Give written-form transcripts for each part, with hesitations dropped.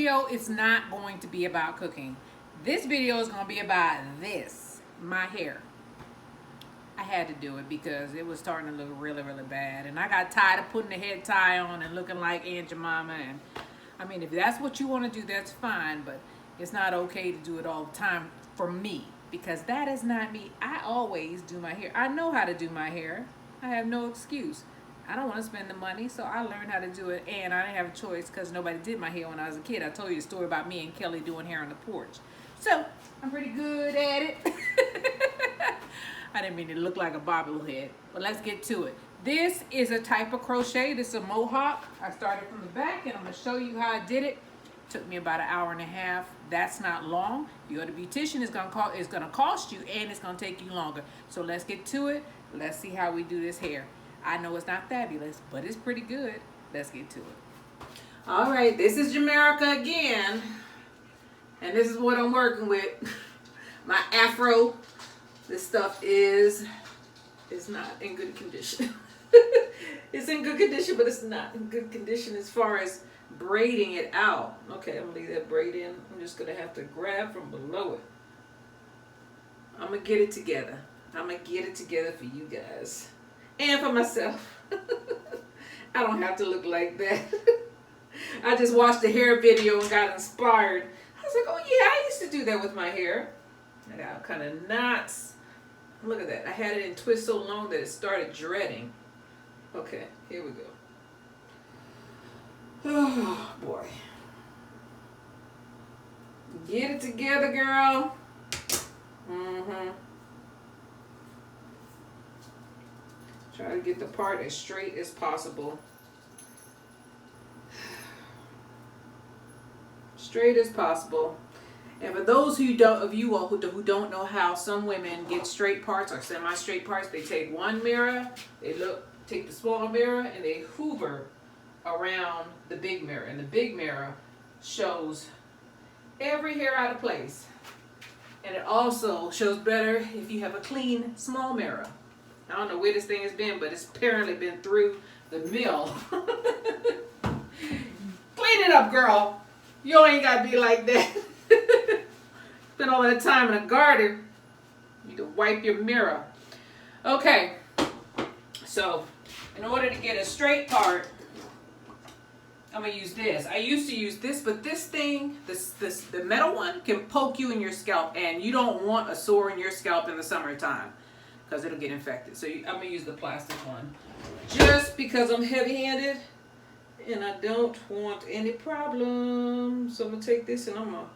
video is not going to be about cooking. This video is going to be about this, my hair. I had to do it because it was starting to look really, really bad. And I got tired of putting the head tie on and looking like Aunt Jemima. And I mean, if that's what you want to do, that's fine. But it's not okay to do it all the time for me. Because that is not me. I always do my hair. I know how to do my hair. I have no excuse. I don't want to spend the money, so I learned how to do it. And I didn't have a choice because nobody did my hair when I was a kid. I told you the story about me and Kelly doing hair on the porch. So, I'm pretty good at it. I didn't mean to look like a bobblehead, but let's get to it. This is a type of crochet. This is a mohawk. I started from the back, and I'm going to show you how I did it. Took me about an hour and a half. That's not long. You go to beautician, it's going to cost you, and it's going to take you longer. So let's get to it. Let's see how we do this hair. I know it's not fabulous, but it's pretty good. Let's get to it. All right, this is Jamaica again, and this is what I'm working with. My afro. This stuff is not in good condition. It's in good condition, but it's not in good condition as far as braiding it out. Okay, I'm gonna leave that braid in. I'm just gonna have to grab from below it. I'm gonna get it together. I'm gonna get it together for you guys and for myself. I don't have to look like that. I just watched the hair video and got inspired. I was like, oh yeah, I used to do that with my hair. I got kind of knots. Look at that. I had it in twist so long that it started dreading. Okay, here we go. Oh, boy. Get it together, girl. Try to get the part as straight as possible. Straight as possible. And for those who don't know how some women get straight parts or semi-straight parts, they take one mirror, take the small mirror, and they hoover around the big mirror. And the big mirror shows every hair out of place. And it also shows better if you have a clean small mirror. I don't know where this thing has been, but it's apparently been through the mill. Clean it up, girl. You ain't got to be like that. Spend all that time in a garden. You need to wipe your mirror. Okay. So, in order to get a straight part, I'm going to use this. I used to use this, but this thing, the metal one, can poke you in your scalp, and you don't want a sore in your scalp in the summertime because it'll get infected. So I'm going to use the plastic one just because I'm heavy-handed and I don't want any problems. So I'm going to take this and I'm going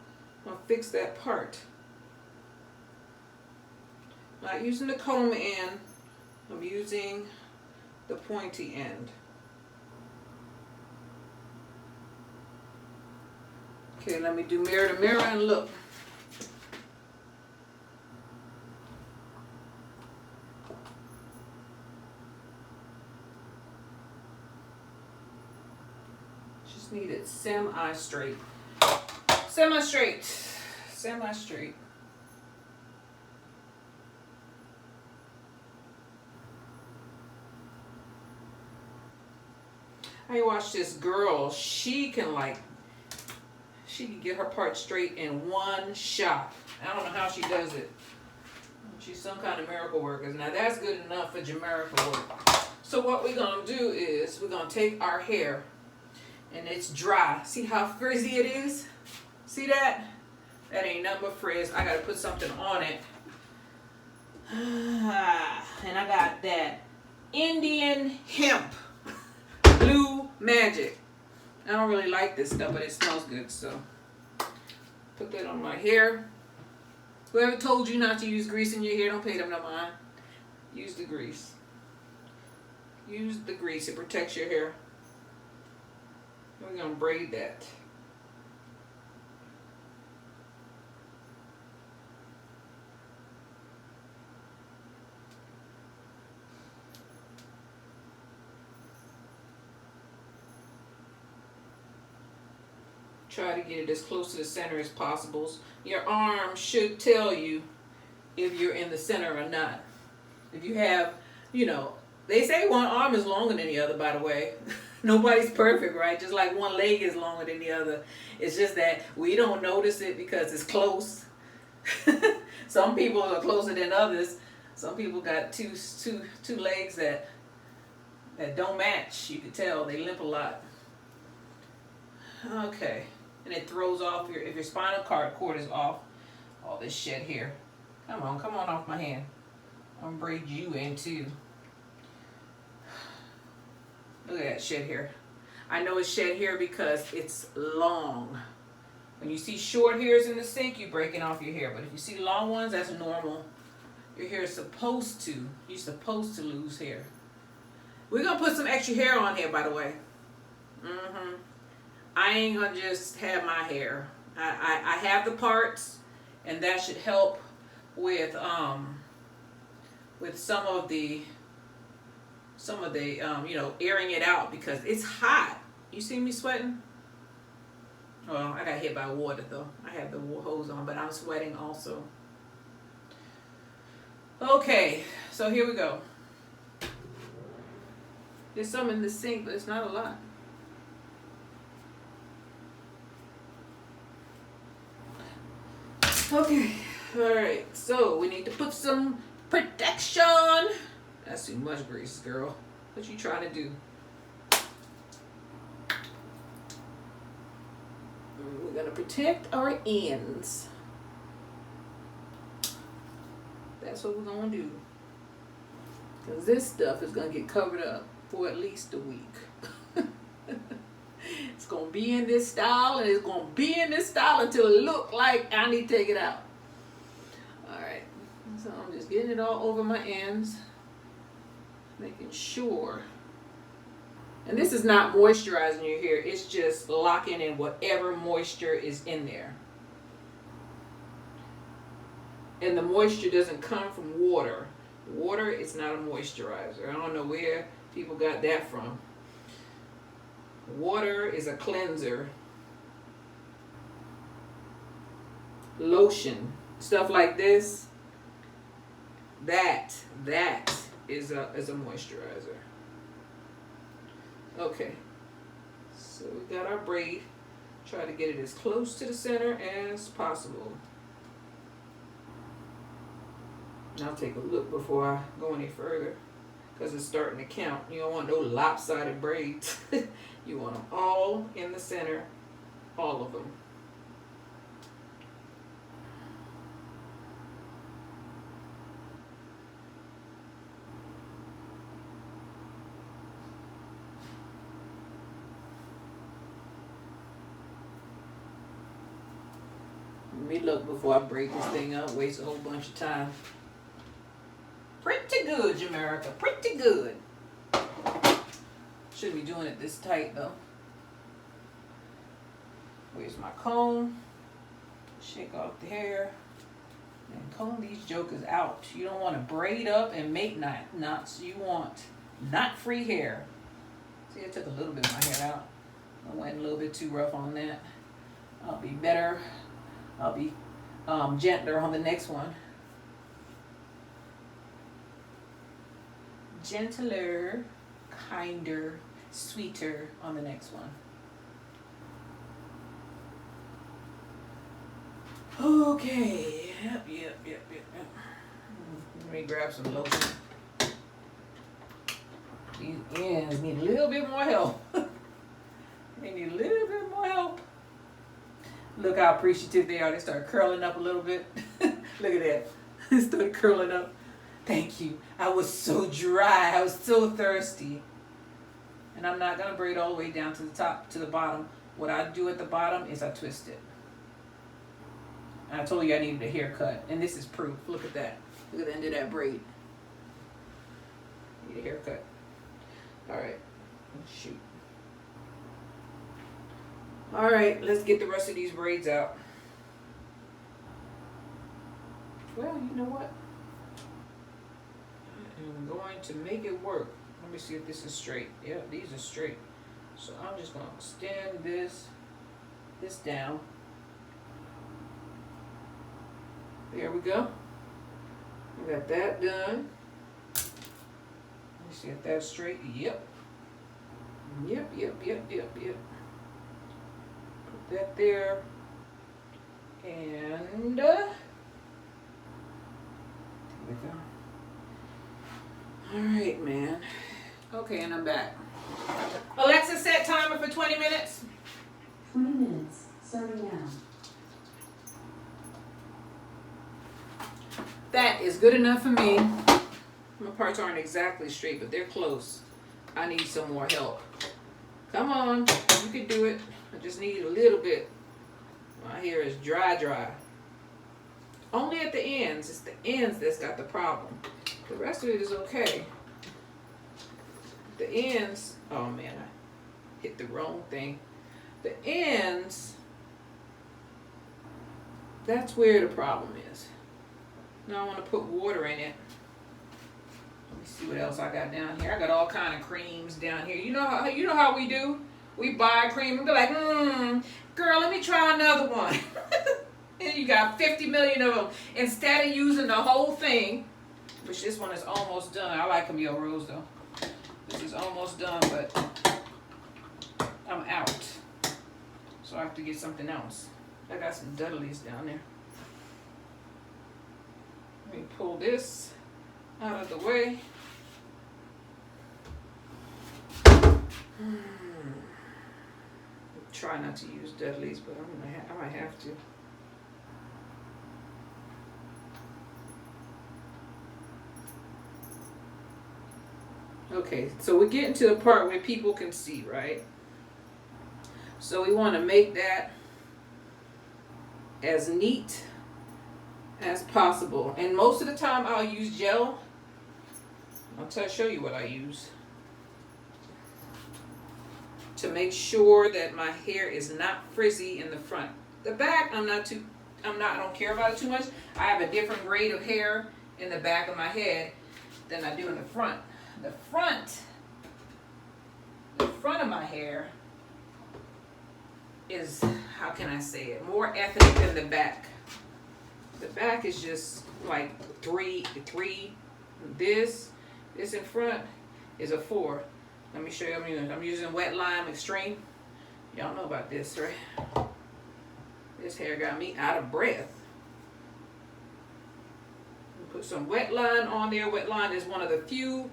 to fix that part. Not using the comb end, I'm using the pointy end. Okay, let me do mirror to mirror and look. Just need it semi-straight. Semi-straight. Semi-straight. I watched this girl. She can get her part straight in one shot. I don't know how she does it. She's some kind of miracle worker. Now that's good enough for Jamaica work. So what we're gonna do is we're gonna take our hair, and it's dry. See how frizzy it is? See that? That ain't nothing but frizz. I gotta put something on it. And I got that Indian hemp blue magic. I don't really like this stuff, but it smells good, so put that on my hair. Whoever told you not to use grease in your hair, don't pay them no mind. Use the grease. Use the grease. It protects your hair. We're going to braid that. Try to get it as close to the center as possible. Your arm should tell you if you're in the center or not. If you have, they say one arm is longer than the other, by the way. Nobody's perfect, right? Just like one leg is longer than the other. It's just that we don't notice it because it's close. Some people are closer than others. Some people got two legs that don't match. You can tell they limp a lot. Okay, and it throws off if your spinal cord is off. All this shed here. Come on off my hand. I'm gonna braid you in too. Look at that shed here. I know it's shed here because it's long. When you see short hairs in the sink, you're breaking off your hair. But if you see long ones, that's normal. Your hair is supposed to. You're supposed to lose hair. We're gonna put some extra hair on here, by the way. I ain't gonna just have my hair. I have the parts, and that should help with some of the airing it out because it's hot. You see me sweating? Well, I got hit by water though. I have the hose on, but I'm sweating also. Okay, so here we go. There's some in the sink, but it's not a lot. Okay, all right, so we need to put some protection. That's too much grease, girl. What you trying to do? We're gonna protect our ends. That's what we're gonna do. Because this stuff is gonna get covered up for at least a week. It's gonna be in this style, and it's gonna be in this style until it look like I need to take it out. All right, so I'm just getting it all over my ends, making sure. And this is not moisturizing your hair, it's just locking in whatever moisture is in there. And the moisture doesn't come from water. Water is not a moisturizer. I don't know where people got that from. Water is a cleanser. Lotion, stuff like this, that is a moisturizer. Okay, so we got our braid. Try to get it as close to the center as possible. I'll take a look before I go any further because it's starting to count. You don't want no lopsided braids. You want them all in the center, all of them. Let me look before I break this thing up, waste a whole bunch of time. Pretty good, Jamaica, pretty good. Shouldn't be doing it this tight though. Where's my comb? Shake off the hair and comb these jokers out. You don't want to braid up and make knots. You want knot-free hair. See, I took a little bit of my hair out. I went a little bit too rough on that. I'll be better. I'll be gentler on the next one. Gentler, kinder, sweeter on the next one. Okay, yep. Let me grab some lotion. These ends need a little bit more help. They need a little bit more help. Look how appreciative they are. They start curling up a little bit. Look at that. They start curling up. Thank you. I was so dry. I was so thirsty. And I'm not going to braid all the way down to the top, to the bottom. What I do at the bottom is I twist it. And I told you I needed a haircut. And this is proof. Look at that. Look at the end of that braid. Need a haircut. All right. Shoot. All right. Let's get the rest of these braids out. Well, you know what? I'm going to make it work. Let me see if this is straight. Yeah, these are straight. So I'm just going to extend this down. There we go. We got that done. Let me see if that's straight. Yep. Yep. Put that there. And there we go. All right, man. Okay, and I'm back. Alexa, set timer for 20 minutes. 20 minutes, starting now. That is good enough for me. My parts aren't exactly straight, but they're close. I need some more help. Come on, you can do it. I just need a little bit. My hair is dry. Only at the ends. It's the ends that's got the problem. The rest of it is okay. The ends, oh man, I hit the wrong thing. The ends, that's where the problem is. Now I want to put water in it. Let me see what else I got down here. I got all kind of creams down here. You know how we do? We buy a cream and be like, girl, let me try another one. And you got 50 million of them. Instead of using the whole thing, which this one is almost done. I like Camille Rose though. This is almost done, but I'm out. So I have to get something else. I got some Dudleys down there. Let me pull this out of the way. Try not to use Dudleys, but I might have to. Okay, so we're getting to the part where people can see, right? So we want to make that as neat as possible. And most of the time I'll use gel. I'll show you what I use to make sure that my hair is not frizzy in the front. The back, I don't care about it too much. I have a different grade of hair in the back of my head than I do in the front. The front of my hair is, how can I say it, more ethnic than the back. The back is just like three. This in front is a 4. Let me show you. I'm using Wet Lime Extreme. Y'all know about this, right? This hair got me out of breath. Put some Wet Line on there. Wet Line is one of the few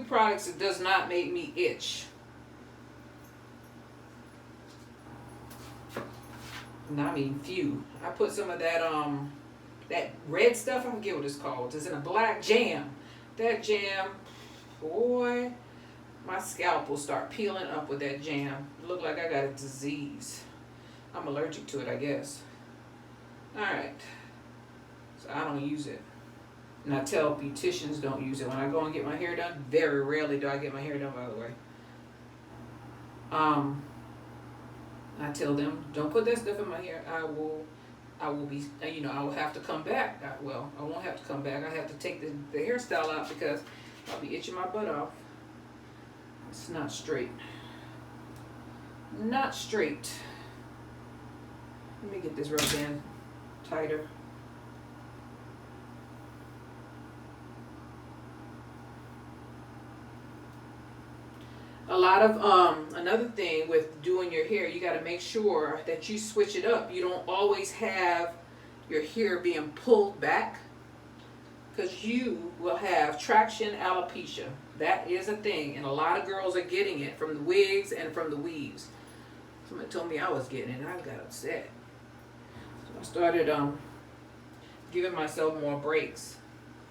products that does not make me itch. And I mean few. I put some of that red stuff, I forget what it's called. It's in a black jam. That jam, boy, my scalp will start peeling up with that jam. Look like I got a disease. I'm allergic to it, I guess. Alright. So I don't use it. And I tell beauticians don't use it. When I go and get my hair done, very rarely do I get my hair done, by the way. I tell them, don't put that stuff in my hair. I will be, I will have to come back. I won't have to come back. I have to take the hairstyle out because I'll be itching my butt off. It's not straight. Not straight. Let me get this rubber band tighter. A lot of, another thing with doing your hair, you got to make sure that you switch it up. You don't always have your hair being pulled back because you will have traction alopecia. That is a thing, and a lot of girls are getting it from the wigs and from the weaves. Somebody told me I was getting it, and I got upset. So I started giving myself more breaks.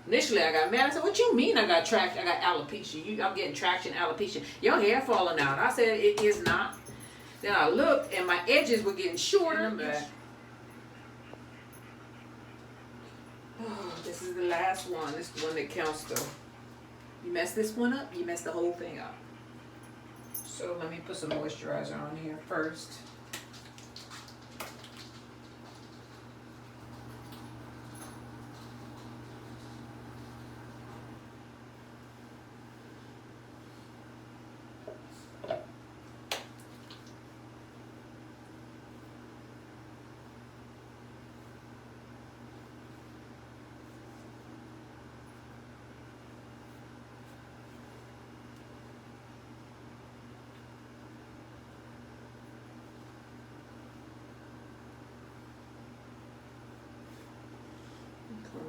Initially, I got mad. I said, "What you mean I got traction? I got alopecia. I'm getting traction alopecia. Your hair falling out." I said, "It is not." Then I looked, and my edges were getting shorter. Oh, this is the last one. This is the one that counts, though. You mess this one up, you mess the whole thing up. So let me put some moisturizer on here first.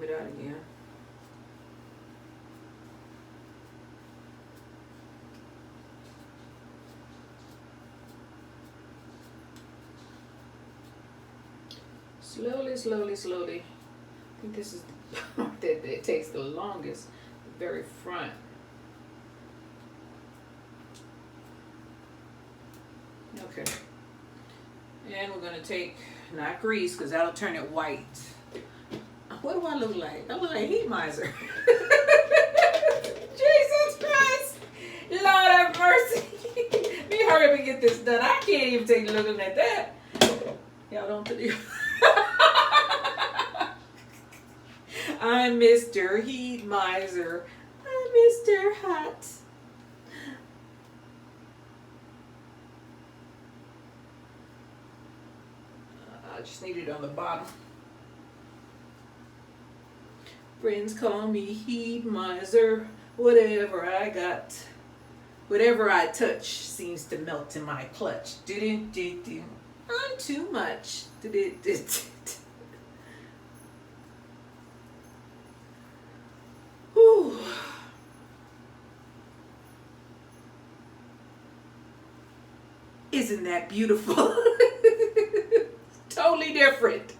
it out again. Slowly, slowly, slowly. I think this is the part that it takes the longest, the very front. Okay. And we're gonna take, not grease, because that'll turn it white. What do I look like? I look like a heat miser. Jesus Christ! Lord have mercy. Let me hurry up and get this done. I can't even take looking at that. Y'all don't believe. I'm Mr. Heat Miser. I'm Mr. Hot. I just need it on the bottom. Friends call me Heat Miser. Whatever I got, whatever I touch seems to melt in my clutch. Do-do-do-do. I'm too much. Do-do-do-do. Whew. Isn't that beautiful? Totally different.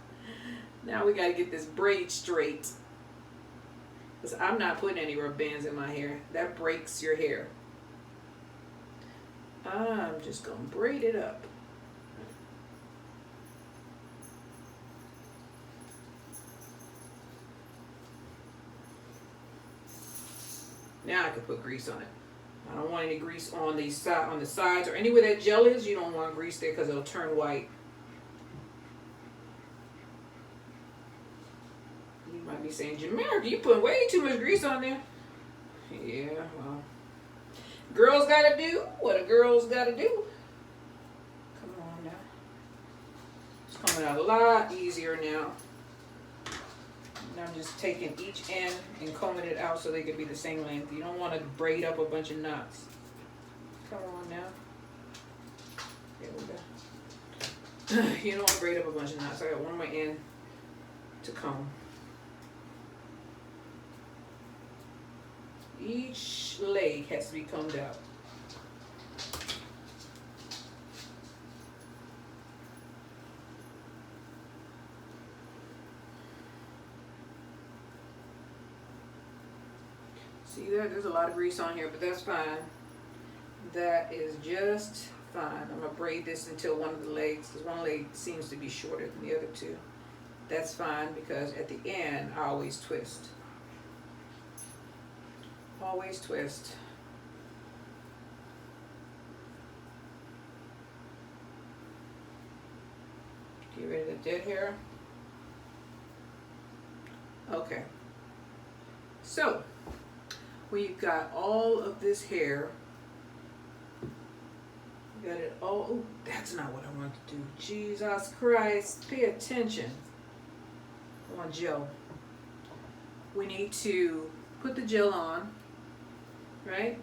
Now we gotta get this braid straight. Because I'm not putting any rubber bands in my hair. That breaks your hair. I'm just gonna braid it up. Now I can put grease on it. I don't want any grease on the sides or anywhere that gel is. You don't want grease there because it'll turn white. You might be saying, Jamaica, you put way too much grease on there. Yeah, well, girls gotta do what a girl's gotta do. Come on now. It's coming out a lot easier now. And I'm just taking each end and combing it out so they can be the same length. You don't want to braid up a bunch of knots. Come on now. There we go. You don't want to braid up a bunch of knots. I got one more end to comb. Each leg has to be combed out. See that? There's a lot of grease on here, but that's fine. That is just fine. I'm going to braid this until one of the legs, because one leg seems to be shorter than the other two. That's fine, because at the end, I always twist. Always twist. Get rid of the dead hair. Okay. So, we've got all of this hair. We got it all. Oh, that's not what I want to do. Jesus Christ. Pay attention. I want gel. We need to put the gel on. Right?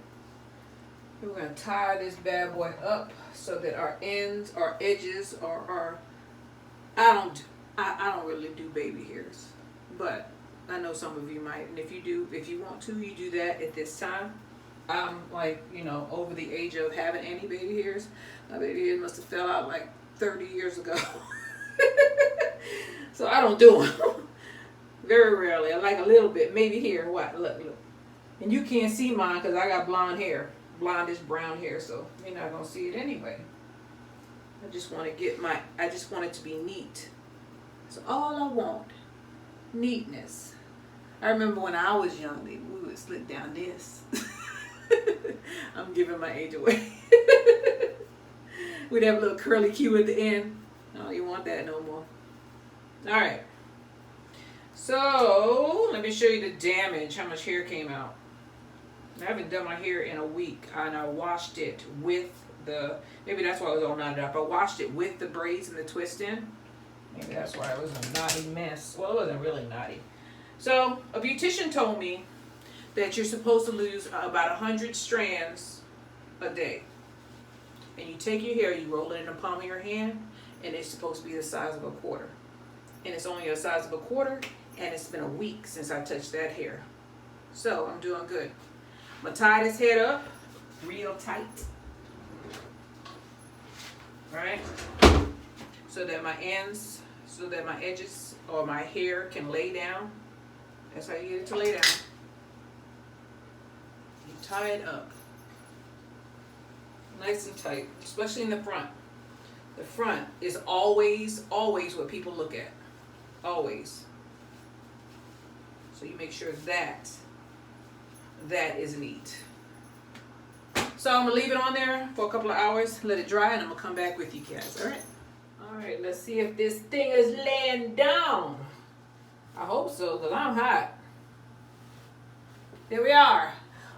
And we're going to tie this bad boy up so that our ends, our edges, or our... I don't really do baby hairs. But I know some of you might. And if you do, if you want to, you do that at this time. I'm like, you know, over the age of having any baby hairs. My baby hairs must have fell out like 30 years ago. So I don't do them. Very rarely. I like a little bit. Maybe here. What? Look. And you can't see mine because I got blonde hair. Blondish brown hair. So you're not going to see it anyway. I just want to get I just want it to be neat. That's all I want. Neatness. I remember when I was young, we would slip down this. I'm giving my age away. We'd have a little curly Q at the end. Oh, you want that no more. All right. So let me show you the damage, how much hair came out. I haven't done my hair in a week, and I washed it with the, maybe that's why it was all knotted up. I washed it with the braids and the twist in. Maybe that's why it was a knotty mess. Well, it wasn't really knotty. So a beautician told me that you're supposed to lose about 100 strands a day. And you take your hair, you roll it in the palm of your hand, and it's supposed to be the size of a quarter. And it's only the size of a quarter and it's been a week since I touched that hair. So I'm doing good. I'm gonna tie this head up real tight. All right, so that my ends, so that my edges or my hair can lay down. That's how you get it to lay down. You tie it up nice and tight, especially in the front. The front is always what people look at, always. So you make sure that is neat. So I'm gonna leave it on there for a couple of hours, let it dry, and I'm gonna come back with you guys. All right, let's see if this thing is laying down. I hope so, because I'm hot. There we are.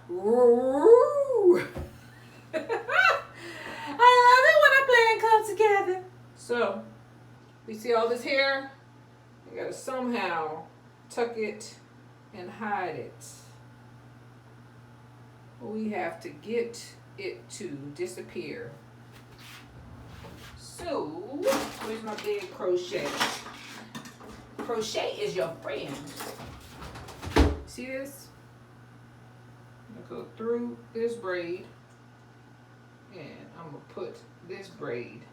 Woo! I love it when a plan comes together. So, we see all this hair? We gotta somehow tuck it and hide it. We have to get it to disappear. So, where's my big crochet? Crochet is your friend. See this? I'm gonna go through this braid and I'm gonna put this braid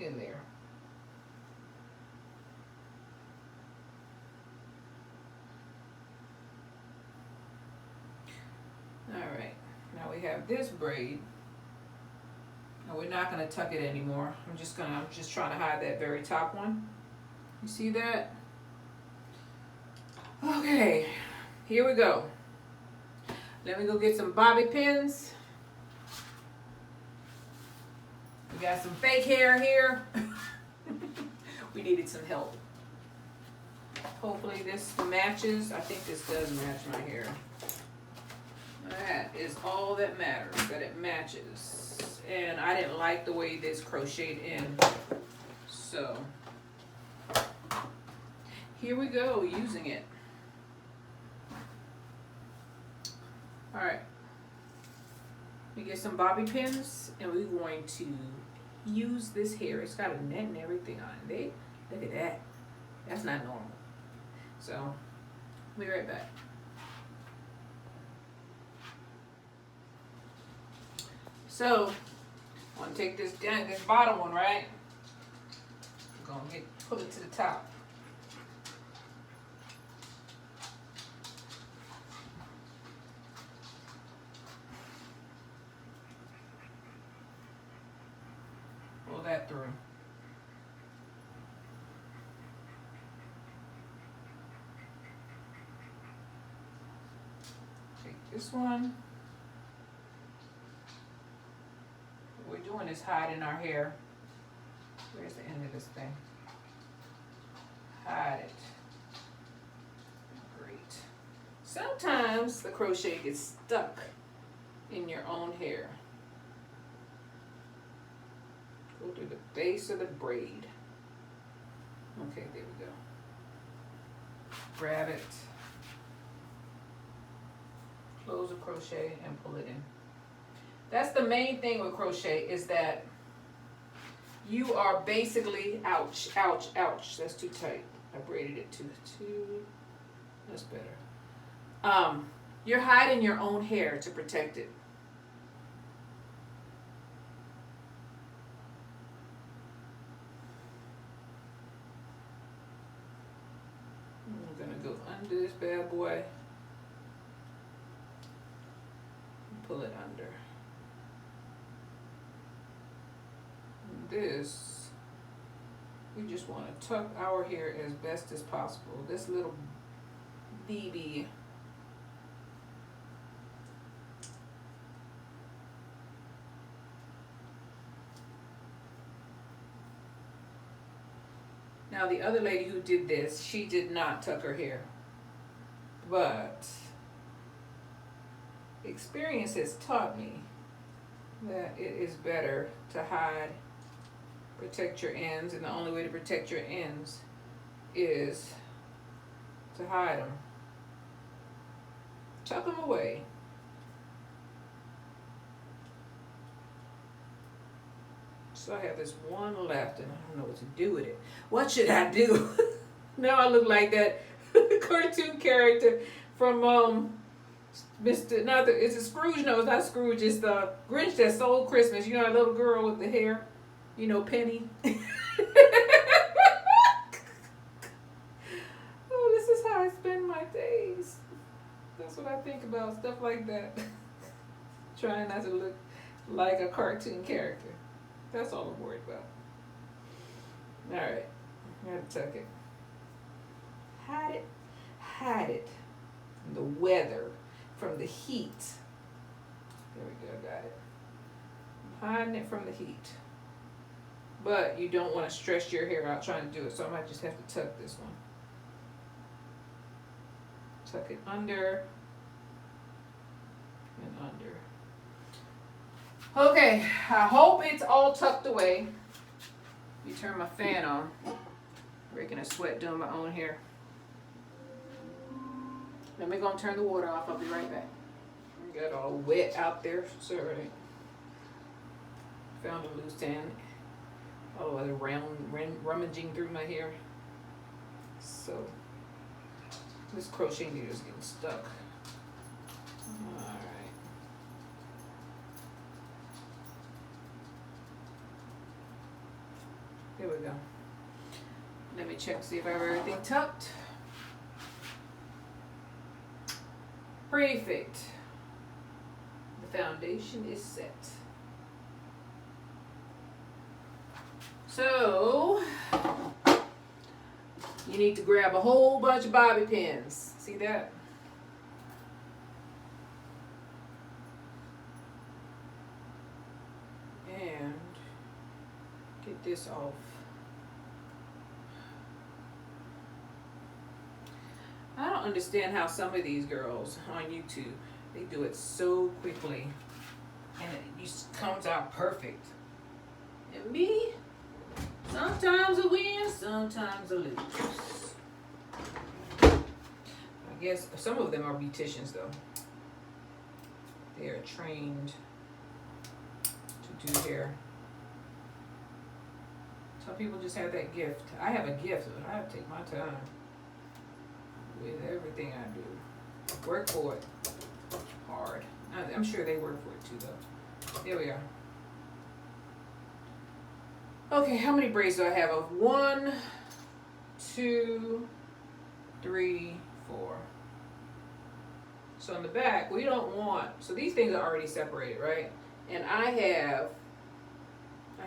in there. All right, now we have this braid. Now we're not gonna tuck it anymore. I'm just trying to hide that very top one. You see that? Okay, here we go. Let me go get some bobby pins. We got some fake hair here. We needed some help. Hopefully this matches. I think this does match my hair. That is all that matters, that it matches. And I didn't like the way this crocheted in. So here we go, using it. All right, we get some bobby pins and we're going to use this hair. It's got a net and everything on it. Look at that. That's not normal. So, I'll be right back. So, I'm gonna take this down, this bottom one, right? I'm gonna pull it to the top. Pull that through. Take this one. What we're doing is hiding our hair. Where's the end of this thing? Hide it. Great. Sometimes the crochet gets stuck in your own hair. Go through the base of the braid. Okay, there we go. Grab it. Close the crochet and pull it in. That's the main thing with crochet, is that you are basically, ouch, ouch, ouch. That's too tight. I braided it too. That's better. You're hiding your own hair to protect it. I'm gonna go under this bad boy and pull it under. And this, we just want to tuck our hair as best as possible. This little BB. Now the other lady who did this, she did not tuck her hair. But experience has taught me that it is better to hide, protect your ends, and the only way to protect your ends is to hide them. Tuck them away. So I have this one left, and I don't know what to do with it. What should I do? Now I look like that cartoon character from Mr. Not the, it's a Scrooge. No, it's not Scrooge. It's the Grinch that stole Christmas. You know that little girl with the hair. You know, Penny. Oh, this is how I spend my days. That's what I think about, stuff like that. Trying not to look like a cartoon character. That's all I'm worried about. Alright, I gotta tuck it. Hide it from the weather, from the heat. There we go, got it. I'm hiding it from the heat. But you don't want to stress your hair out trying to do it, so I might just have to tuck this one. Tuck it under and under. Okay, I hope it's all tucked away. You turn my fan on. Breaking a sweat doing my own hair. Let me go and turn the water off. I'll be right back. I got all wet out there. Sorry. Found a loose end. Oh, they're rummaging through my hair. So this crochet needle is getting stuck. Alright. There we go. Let me check to see if I have everything tucked. Perfect. The foundation is set. So you need to grab a whole bunch of bobby pins. See that? And get this off. I don't understand how some of these girls on YouTube, they do it so quickly and it just comes out perfect. And me, sometimes I win, sometimes I lose. I guess some of them are beauticians though. They are trained to do hair. Some people just have that gift. I have a gift, but I have to take my time with everything I do. Work for it. Hard. I'm sure they work for it too though. There we are. Okay, how many braids do I have? Of 1, 2, 3, 4. So in the back, we don't want, so these things are already separated, right? And I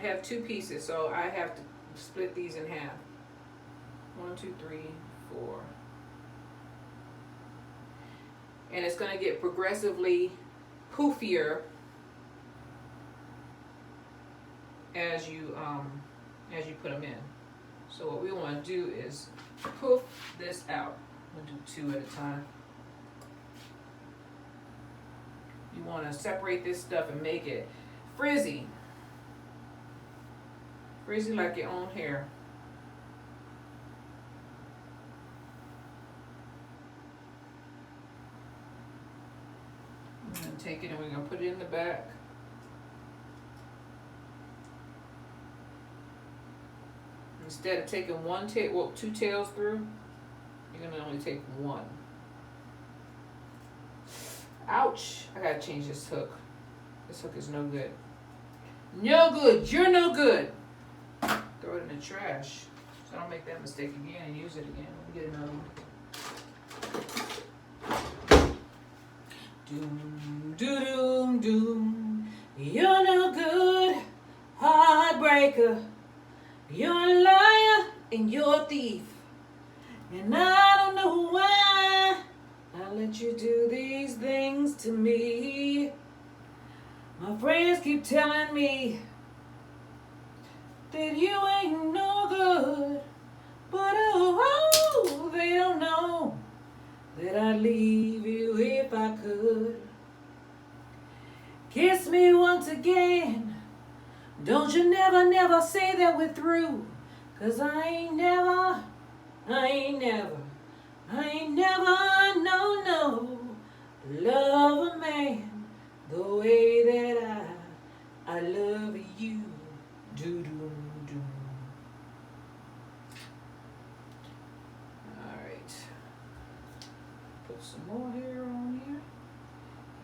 have 2 pieces, so I have to split these in half. 1, 2, 3, 4. And it's gonna get progressively poofier as you put them in. So what we want to do is poof this out. We'll do 2 at a time. You want to separate this stuff and make it frizzy. Frizzy like your own hair. I'm going to take it and we're going to put it in the back. Instead of taking 2 tails through, you're going to only take 1. Ouch! I gotta change this hook. This hook is no good. No good! You're no good! Throw it in the trash. So I don't make that mistake again and use it again. Let me get another one. Doom, doom, doom. You're no good, heartbreaker. You're a liar and you're a thief. And I don't know why I let you do these things to me. My friends keep telling me that you ain't no good, but oh, they don't know that I'd leave you if I could. Kiss me once again. Don't you never, never say that we're through. 'Cause I ain't never, no, love a man the way that I love you do. put some more hair on here.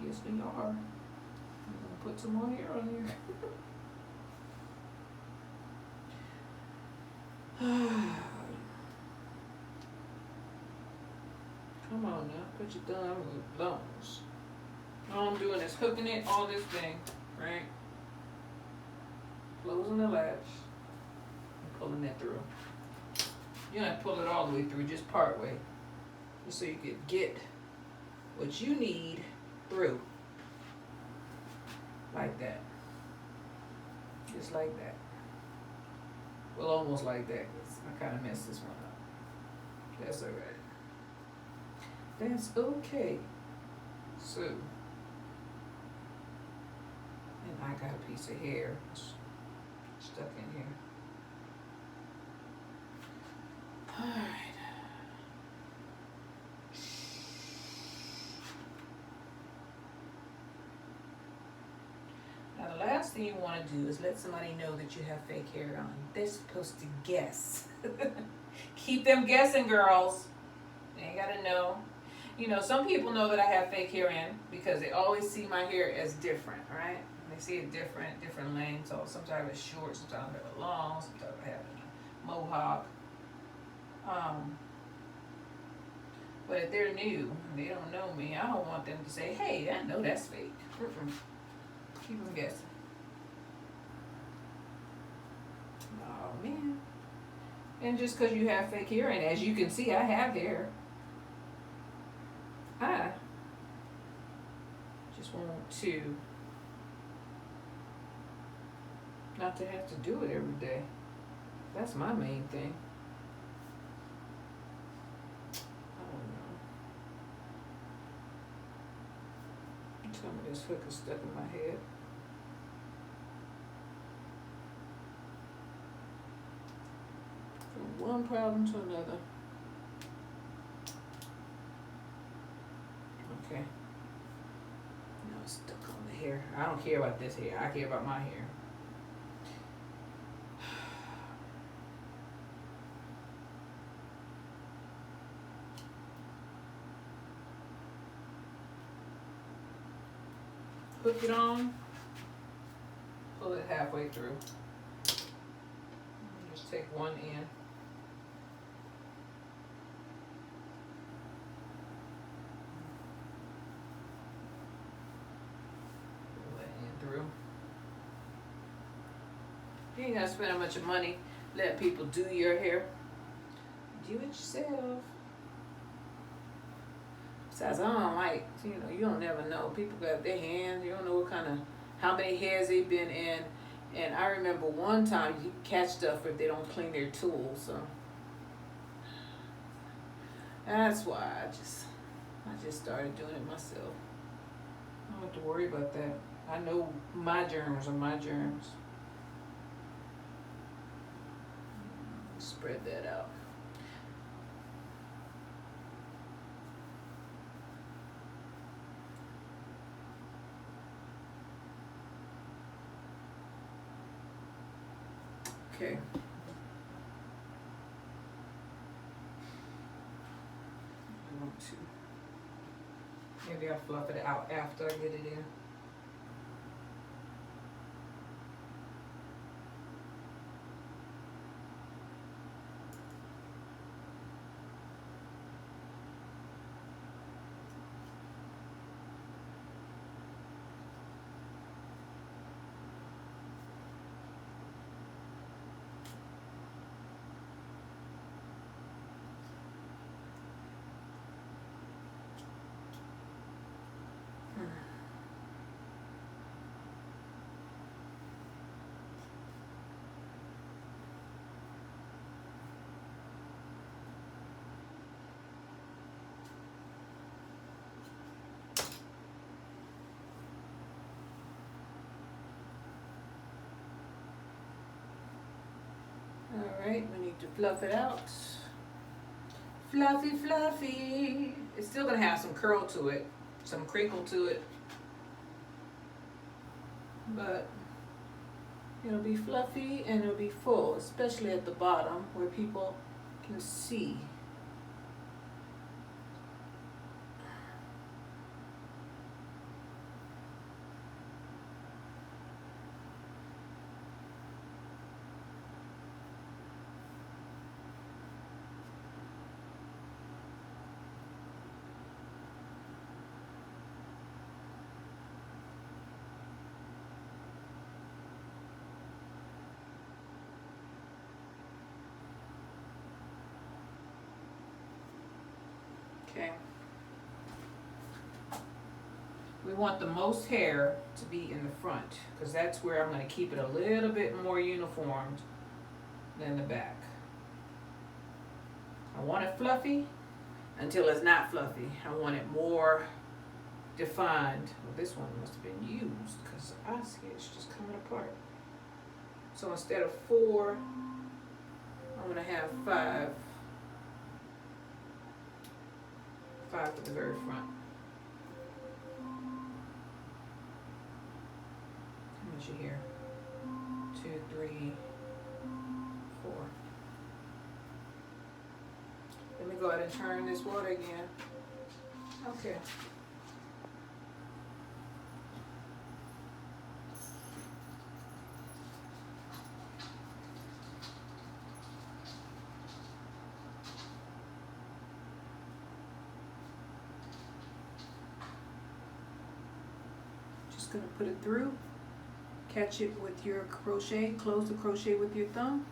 Yes, we are. I'm gonna put some more hair on here. Come on now, put your thumb with thumbs. All I'm doing is hooking it on this thing, right? Closing the latch and pulling that through. You don't have to pull it all the way through, just part way. Just so you can get what you need through. Like that. Just like that. Well, almost like that. I kind of messed this one up. That's alright. That's okay. So, and I got a piece of hair stuck in here. Alright. Now the last thing you want to do is let somebody know that you have fake hair on. They're supposed to guess. Keep them guessing, girls. They ain't gotta know. You know, some people know that I have fake hair in because they always see my hair as different, right? They see it different lengths. So sometimes it's short, sometimes I have it long, sometimes I have it mohawk. But if they're new, they don't know me, I don't want them to say, hey, I know that's fake. Keep them guessing. Oh, man. And just because you have fake hair, and as you can see, I have hair. I just want to not to have to do it every day. That's my main thing. I don't know. Some of this hook is stuck in my head. From one problem to another. Okay. Now it's stuck on the hair. I don't care about this hair. I care about my hair. Hook it on. Pull it halfway through. Just take one end. Through. You ain't gotta spend a bunch of money letting people do your hair. Do it yourself. Besides, I don't like, you don't never know. People got their hands, you don't know what kind of, how many hairs they've been in. And I remember one time you catch stuff if they don't clean their tools. So that's why I just started doing it myself. I don't have to worry about that. I know my germs are my germs. Spread that out. Okay. I want to. Maybe I'll fluff it out after I get it in. Alright, we need to fluff it out. Fluffy, fluffy. It's still gonna have some curl to it, some crinkle to it. But it'll be fluffy and it'll be full, especially at the bottom where people can see. Okay. We want the most hair to be in the front because that's where I'm going to keep it a little bit more uniformed than the back. I want it fluffy until it's not fluffy. I want it more defined. Well, this one must have been used because I see it's just coming apart. So instead of 4, I'm going to have 5. 5 for the very front. How much you here? 2, 3, 4. Let me go ahead and turn this water again. Okay. Just gonna put it through. Catch it with your crochet. Close the crochet with your thumb.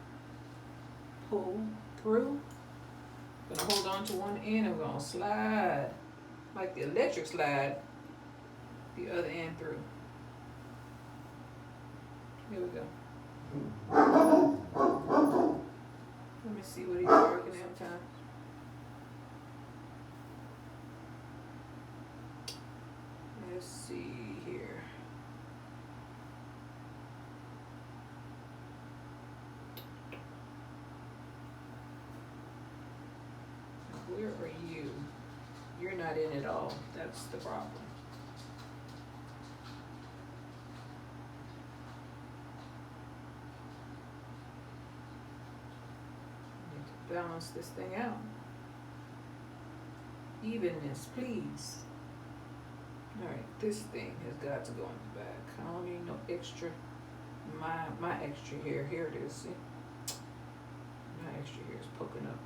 Pull through. Gonna hold on to one end and we're gonna slide like the electric slide the other end through. Here we go. Let me see what he's barking at time. Let's see here. Where are you? You're not in at all. That's the problem. Need to balance this thing out. Evenness, please. Alright, this thing has got to go in the back. I don't need no extra. My extra hair. Here it is. See? My extra hair is poking up.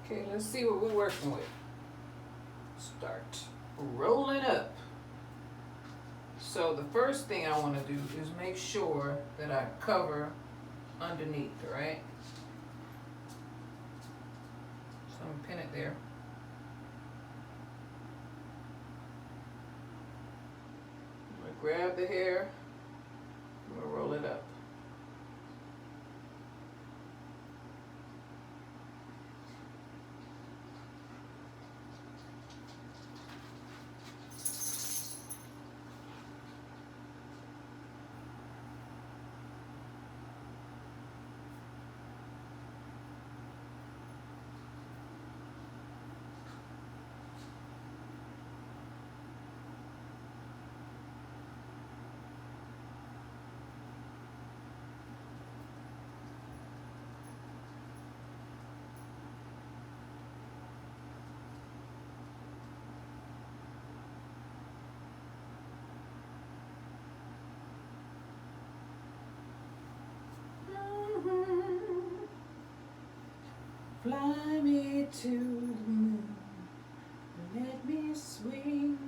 Okay, let's see what we're working with. Start rolling up. So the first thing I want to do is make sure that I cover underneath, right? So I'm gonna pin it there. I'm gonna grab the hair, I'm gonna roll it up. Fly me to the moon, let me swing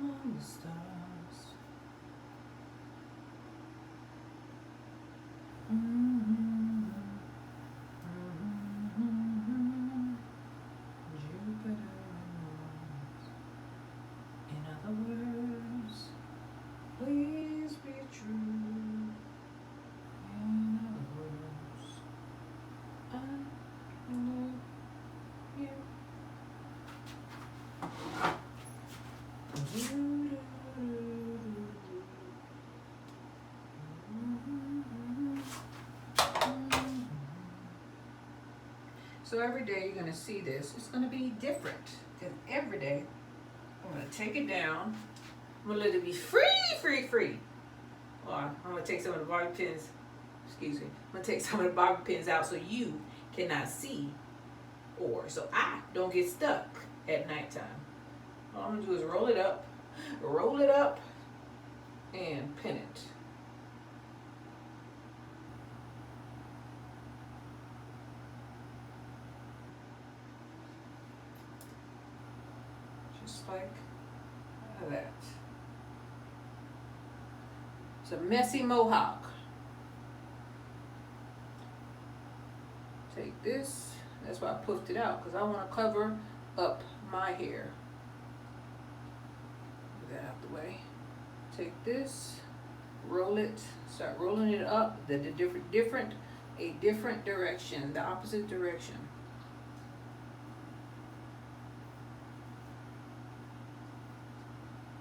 among the stars. Jupiter and Mars. In other words, please be true. In other words, I So every day you're gonna see this. It's gonna be different. Because every day I'm gonna take it down. I'm gonna let it be free. Or I'm gonna take some of the bobby pins, excuse me. I'm gonna take some of the bobby pins out so you cannot see, or so I don't get stuck at nighttime. All I'm gonna do is roll it up, and pin it. Just like that. It's a messy mohawk. Take this, that's why I puffed it out, because I want to cover up my hair. Get that out the way. Take this, roll it, start rolling it up, a different direction, the opposite direction.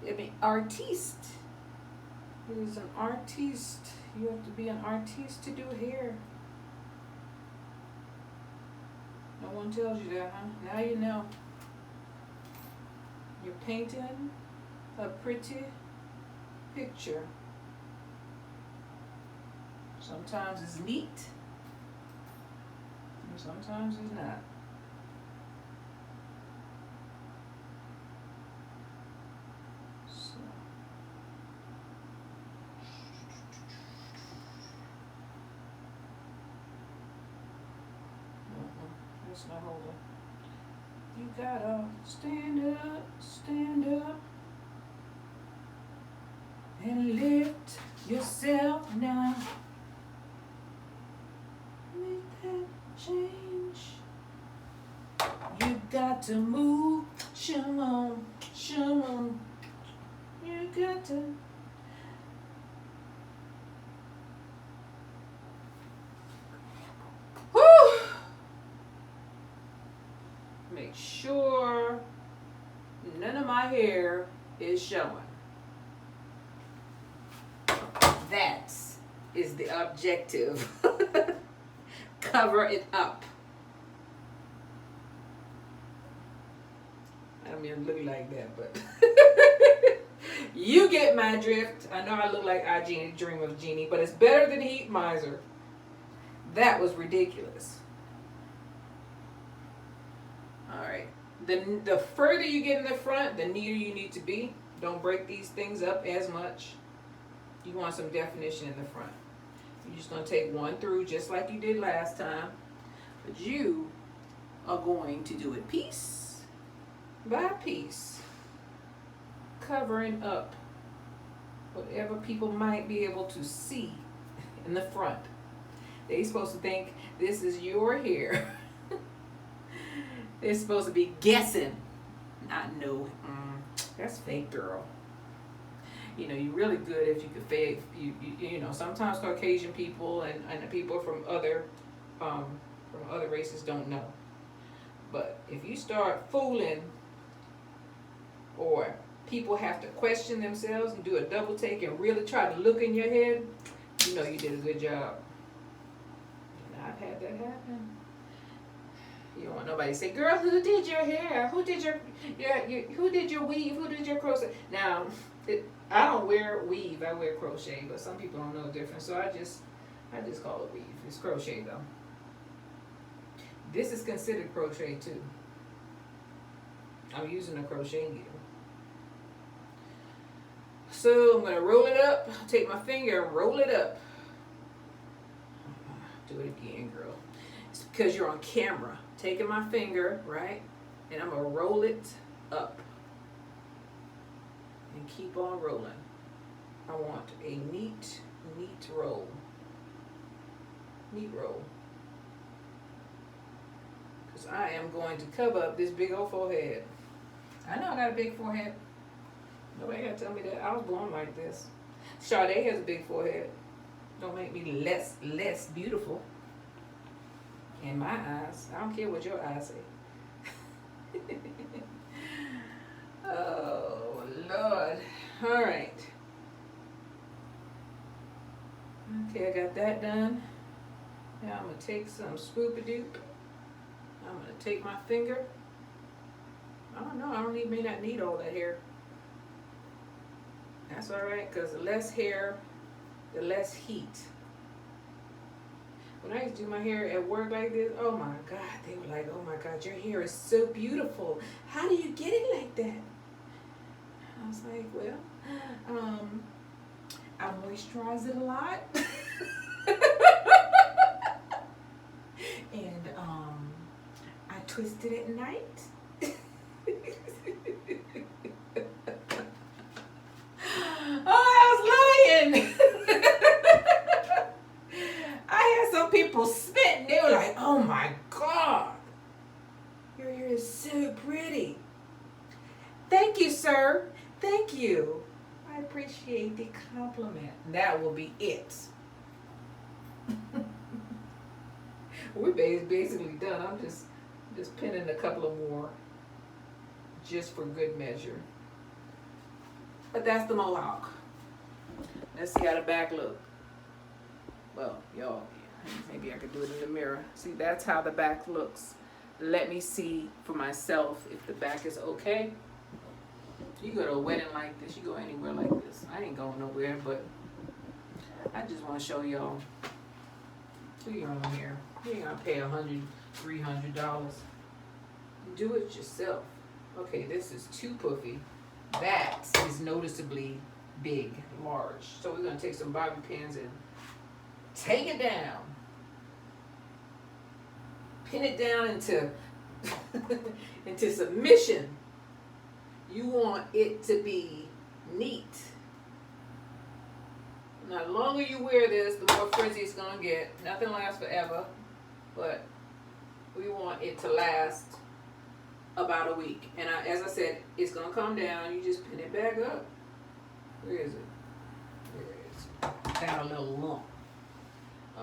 I mean, artiste. Who's an artiste? You have to be an artiste to do hair. No one tells you that, huh? Now you know. You're painting a pretty picture. Sometimes it's neat, and sometimes it's not. So. That's not holding. You gotta stand up, and lift yourself now. Make that change. You got to move, Shimon. You got to. Whew. Make sure none of my hair is showing. That is the objective. Cover it up. I don't mean look like that, but you get my drift. I know I look like I Genie, Dream of Genie, but it's better than Heat Miser. That was ridiculous. Alright. The further you get in the front, the neater you need to be. Don't break these things up as much. You want some definition in the front. You're just going to take one through just like you did last time. But you are going to do it piece by piece. Covering up whatever people might be able to see in the front. They're supposed to think this is your hair. They're supposed to be guessing. Not know. That's fake, girl. You know, you're really good if you could fake. You know, sometimes Caucasian people and people from other races don't know. But if you start fooling, or people have to question themselves and do a double take and really try to look in your head, you know you did a good job. And I've had that happen. You don't want nobody to say, "Girl, who did your hair? Who did your who did your weave? Who did your crochet?" Now, I don't wear weave. I wear crochet, but some people don't know the difference. So I just call it weave. It's crochet though. This is considered crochet too. I'm using a crochet needle. So I'm gonna roll it up. Take my finger and roll it up. Do it again, girl. It's because you're on camera. Taking my finger, right? And I'm gonna roll it up. And keep on rolling. I want a neat roll. Neat roll. Because I am going to cover up this big old forehead. I know I got a big forehead. Nobody got to tell me that. I was born like this. Sade has a big forehead. Don't make me less beautiful. In my eyes. I don't care what your eyes say. Oh, Lord. All right. Okay, I got that done. Now I'm going to take some Swoop-a-Doop. I'm take my finger. I don't know, may not need all that hair. That's all right, because the less hair, the less heat. When I used to do my hair at work like this, oh my God, they were like, oh my God, your hair is so beautiful. How do you get it like that? I was like, well, I moisturize it a lot. And I twist it at night. Oh, I was lying. I had some people spit, they were like, oh my God, your hair is so pretty. Thank you, sir. Thank you. I appreciate the compliment. That will be it. We're basically done. I'm just pinning a couple of more just for good measure. But that's the mohawk. Let's see how the back look. Well, y'all, maybe I could do it in the mirror. See, that's how the back looks. Let me see for myself if the back is okay. You go to a wedding like this, you go anywhere like this. I ain't going nowhere, but I just want to show y'all. Do your own hair. You ain't gonna pay $100, $300. Do it yourself. Okay, this is too puffy. That is noticeably big, large. So we're gonna take some bobby pins and take it down. Pin it down into into submission. You want it to be neat. Now, the longer you wear this, the more frizzy it's gonna get. Nothing lasts forever, but we want it to last about a week. And as I said, it's gonna come down. You just pin it back up. Where is it? There it is. Got a little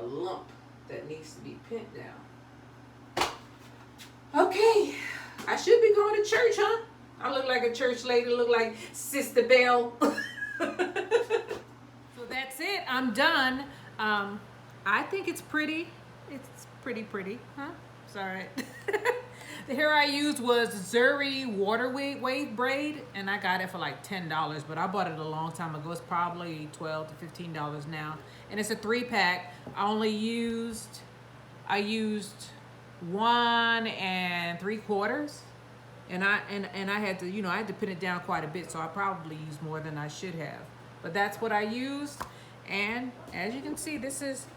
lump that needs to be pinned down. Okay, I should be going to church, huh? I look like a church lady. Look like Sister Belle. So that's it. I'm done. I think it's pretty. It's pretty, huh? It's all right. The hair I used was Zury Water Wave Braid, and I got it for like $10, but I bought it a long time ago. It's probably $12 to $15 now, and it's a 3-pack. I used 1 3/4, and I had to, I had to pin it down quite a bit, so I probably used more than I should have. But that's what I used, and as you can see, this is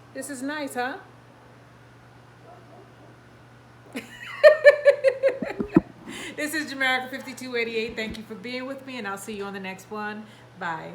nice, huh? This is Jamaica 5288. Thank you for being with me, and I'll see you on the next one. Bye.